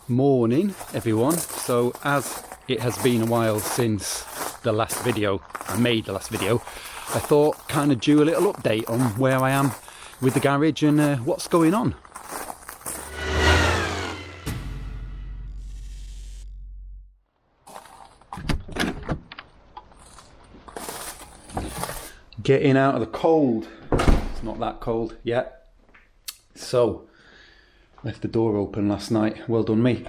Morning everyone. So as it has been a while since the last video, I made the last video, I thought kind of do a little update on where I am with the garage and what's going on. Getting out of the cold. It's not that cold yet. So left the door open last night, well done me.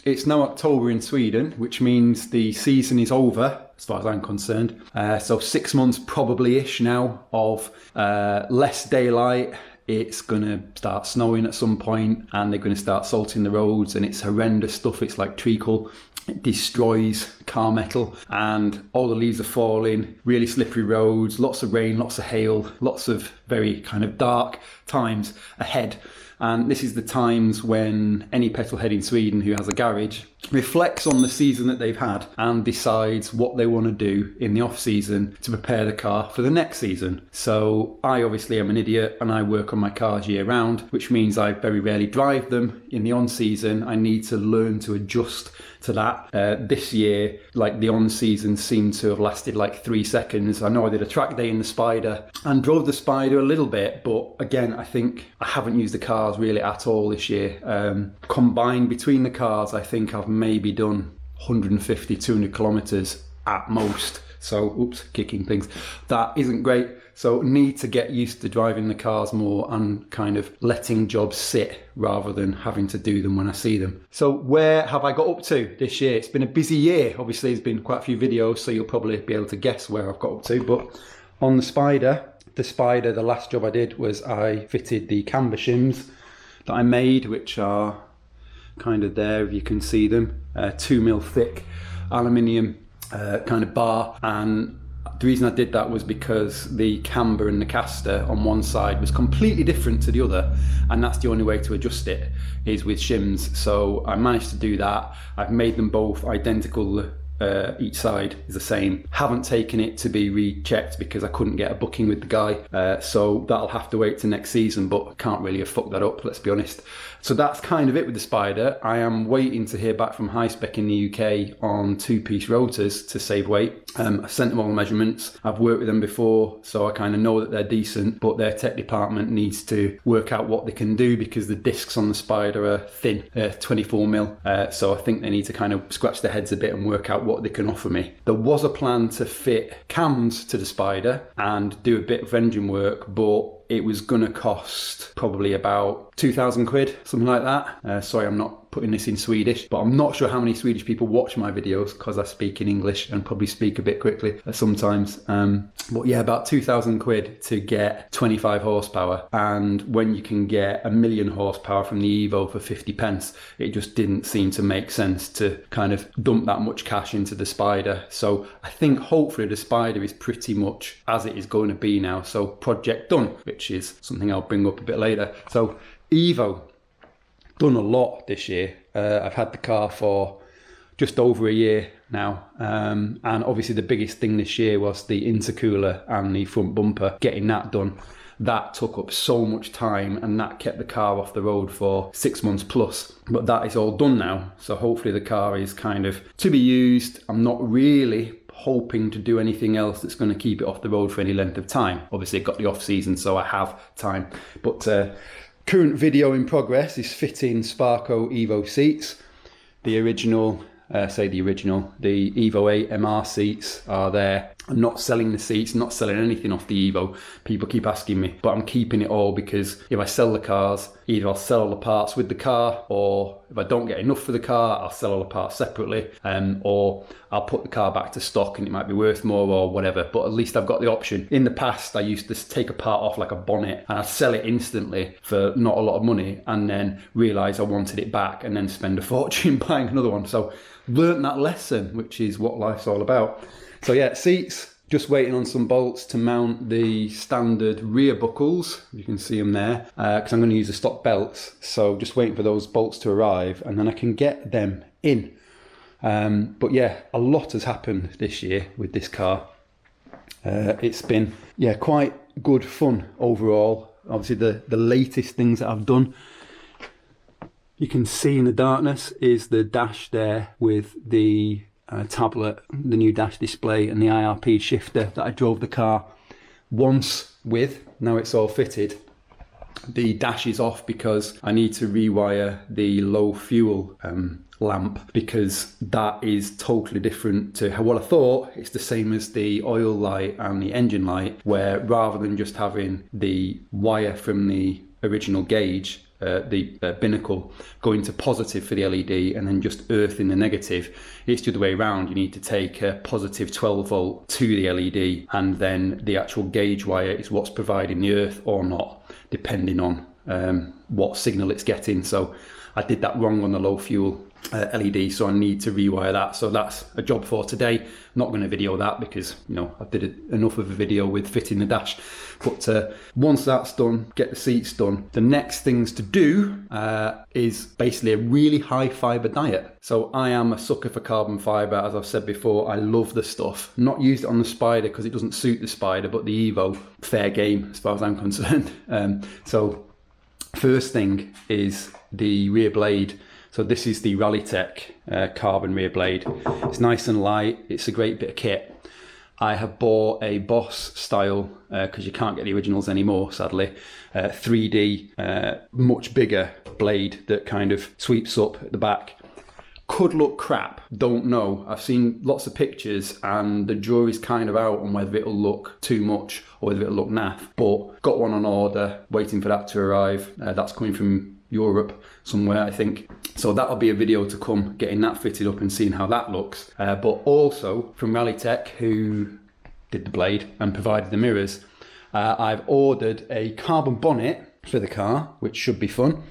It's now October in Sweden, which means the season is over as far as I'm concerned. So 6 months probably-ish now of less daylight. It's gonna start snowing at some point and they're gonna start salting the roads, and it's horrendous stuff. It's like treacle. It destroys car metal and all the leaves are falling, really slippery roads, lots of rain, lots of hail, lots of very kind of dark times ahead. And this is the times when any petrol head in Sweden who has a garage reflects on the season that they've had and decides what they want to do in the off season to prepare the car for the next season. So I obviously am an idiot and I work on my cars year round, which means I very rarely drive them in the on season. I need to learn to adjust to that. This year, like the on season seemed to have lasted like 3 seconds. I know I did a track day in the Spider and drove the Spider a little bit, but again, I think I haven't used the cars really at all this year. Combined between the cars, I think I've maybe done 150, 200 kilometers at most. So, oops, kicking things. That isn't great. So need to get used to driving the cars more and kind of letting jobs sit rather than having to do them when I see them. So where have I got up to this year? It's been a busy year. Obviously, there's been quite a few videos, so you'll probably be able to guess where I've got up to. But on the Spider, the last job I did was I fitted the camber shims that I made, which are kind of there, if you can see them, 2mm thick aluminium kind of bar. And the reason I did that was because the camber and the caster on one side was completely different to the other, and that's the only way to adjust it is with shims. So I managed to do that. I've made them both identical. Each side is the same. Haven't taken it to be rechecked because I couldn't get a booking with the guy, so that'll have to wait till next season, but I can't really have fucked that up, let's be honest. So that's kind of it with the Spider. I am waiting to hear back from High Spec in the UK on 2-piece rotors to save weight. I sent them all the measurements. I've worked with them before, so I kind of know that they're decent, but their tech department needs to work out what they can do because the discs on the Spider are thin, 24mm, so I think they need to kind of scratch their heads a bit and work out what they can offer me. There was a plan to fit cams to the Spider and do a bit of engine work, but it was gonna cost probably about 2,000 quid, something like that. Sorry, I'm not putting this in Swedish, but I'm not sure how many Swedish people watch my videos because I speak in English and probably speak a bit quickly sometimes. But yeah, about 2,000 quid to get 25 horsepower. And when you can get 1,000,000 horsepower from the Evo for 50 pence, it just didn't seem to make sense to kind of dump that much cash into the Spider. So I think hopefully the Spider is pretty much as it is going to be now. So project done, which is something I'll bring up a bit later. So Evo, done a lot this year. I've had the car for just over a year now, and obviously the biggest thing this year was the intercooler and the front bumper, getting that done. That took up so much time and that kept the car off the road for 6 months plus, but that is all done now. So hopefully the car is kind of to be used. I'm not really hoping to do anything else that's going to keep it off the road for any length of time. Obviously I've got the off season, so I have time, but current video in progress is fitting Sparco Evo seats. The original, the Evo 8 MR seats are there. I'm not selling the seats, not selling anything off the Evo. People keep asking me, but I'm keeping it all because if I sell the cars, either I'll sell all the parts with the car, or if I don't get enough for the car, I'll sell all the parts separately, or I'll put the car back to stock and it might be worth more or whatever, but at least I've got the option. In the past, I used to take a part off like a bonnet and I'd sell it instantly for not a lot of money and then realise I wanted it back and then spend a fortune buying another one. So learnt that lesson, which is what life's all about. So yeah, seats, just waiting on some bolts to mount the standard rear buckles. You can see them there, because I'm going to use the stock belts. So just waiting for those bolts to arrive and then I can get them in. But yeah, a lot has happened this year with this car. It's been, yeah, quite good fun overall. Obviously the latest things that I've done You can see in the darkness is the dash there with the tablet, the new dash display and the IRP shifter that I drove the car once with. Now it's all fitted. The dash is off because I need to rewire the low fuel lamp, because that is totally different to what I thought. It's the same as the oil light and the engine light, where rather than just having the wire from the original gauge, the binnacle, going to positive for the LED and then just earthing the negative, it's the other way around. You need to take a positive 12 volt to the LED, and then the actual gauge wire is what's providing the earth or not, depending on what signal it's getting. So I did that wrong on the low fuel LED, so I need to rewire that. So that's a job for today. I'm not going to video that because, you know, I did enough of a video with fitting the dash. But once that's done, get the seats done, the next things to do is basically a really high fibre diet. So I am a sucker for carbon fibre. As I've said before, I love the stuff. Not used it on the Spider because it doesn't suit the Spider, but the Evo, fair game as far as I'm concerned. So first thing is the rear blade. So this is the Rallytech carbon rear blade. It's nice and light. It's a great bit of kit. I have bought a Boss style, because you can't get the originals anymore, sadly, 3D, much bigger blade that kind of sweeps up at the back. Could look crap, don't know. I've seen lots of pictures and the jury's kind of out on whether it'll look too much or whether it'll look naff. But got one on order, waiting for that to arrive. That's coming from Europe somewhere, I think. So that'll be a video to come, getting that fitted up and seeing how that looks. But also from Rallytech, who did the blade and provided the mirrors, I've ordered a carbon bonnet for the car, which should be fun.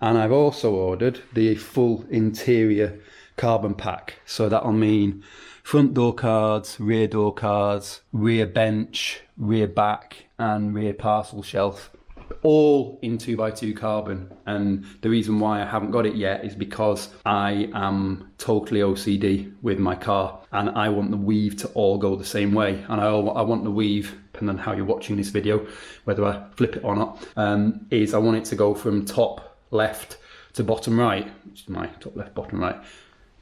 And I've also ordered the full interior carbon pack. So that'll mean front door cards, rear door cards, rear bench, rear back and rear parcel shelf, all in 2x2 carbon. And the reason why I haven't got it yet is because I am totally OCD with my car and I want the weave to all go the same way. And I want the weave, depending on how you're watching this video, whether I flip it or not, is I want it to go from top left to bottom right, which is my top left, bottom right.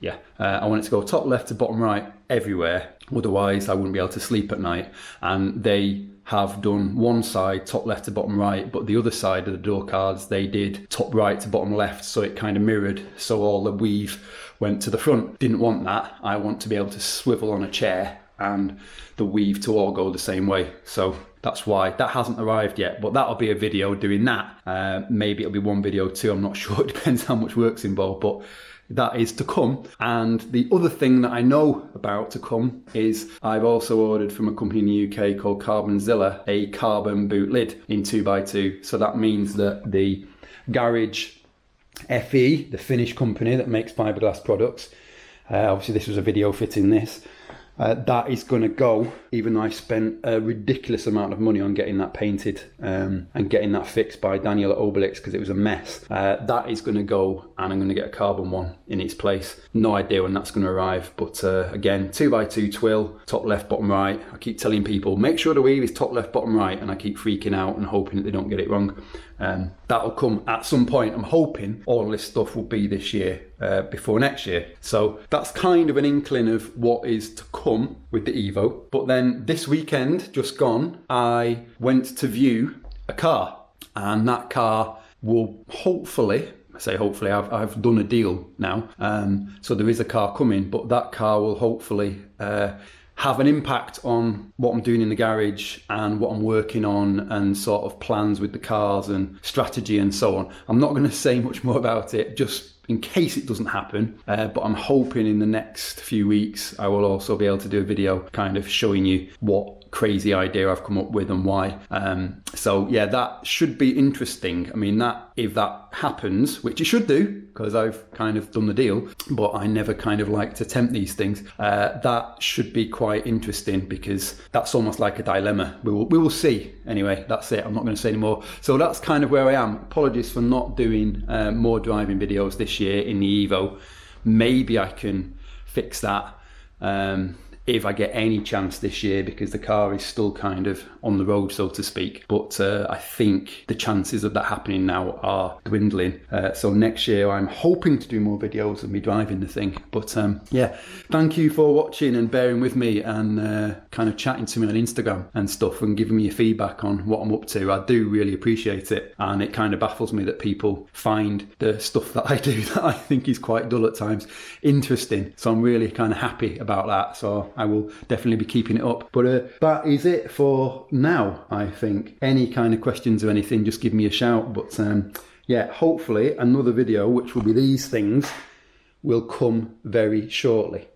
Yeah, I want it to go top left to bottom right everywhere. Otherwise I wouldn't be able to sleep at night. And they have done one side top left to bottom right, but the other side of the door cards they did top right to bottom left, so it kind of mirrored, so all the weave went to the front. Didn't want that. I want to be able to swivel on a chair and the weave to all go the same way. So that's why that hasn't arrived yet, but that'll be a video doing that. Maybe it'll be one video too, I'm not sure. It depends how much work's involved, but that is to come. And the other thing that I know about to come is I've also ordered from a company in the UK called Carbonzilla a carbon boot lid in 2x2. So that means that the Garage FE, the Finnish company that makes fiberglass products, obviously this was a video fitting this, that is going to go, even though I spent a ridiculous amount of money on getting that painted and getting that fixed by Daniel at Obelix because it was a mess. That is going to go and I'm going to get a carbon one in its place. No idea when that's going to arrive, but again, 2x2 twill, top left, bottom right. I keep telling people, make sure the weave is top left, bottom right, and I keep freaking out and hoping that they don't get it wrong. That'll come at some point. I'm hoping all this stuff will be this year, before next year. So that's kind of an inkling of what is to come with the Evo. But then this weekend, just gone, I went to view a car, and that car will hopefully, I say hopefully, I've done a deal now. So there is a car coming, but that car will hopefully have an impact on what I'm doing in the garage and what I'm working on and sort of plans with the cars and strategy and so on. I'm not going to say much more about it just in case it doesn't happen, but I'm hoping in the next few weeks I will also be able to do a video kind of showing you what crazy idea I've come up with and why. So yeah, that should be interesting. I mean, that if that happens, which it should do because I've kind of done the deal, but I never kind of like to tempt these things, that should be quite interesting because that's almost like a dilemma. We will see. Anyway, that's it. I'm not going to say any more. So that's kind of where I am. Apologies for not doing more driving videos this year in the Evo. Maybe I can fix that if I get any chance this year, because the car is still kind of on the road, so to speak. But I think the chances of that happening now are dwindling. So next year I'm hoping to do more videos of me driving the thing. But yeah, thank you for watching and bearing with me and kind of chatting to me on Instagram and stuff and giving me your feedback on what I'm up to. I do really appreciate it, and it kind of baffles me that people find the stuff that I do that I think is quite dull at times interesting. So I'm really kind of happy about that. So I will definitely be keeping it up. But that is it for now, I think. Any kind of questions or anything, just give me a shout. But yeah, hopefully another video, which will be these things, will come very shortly.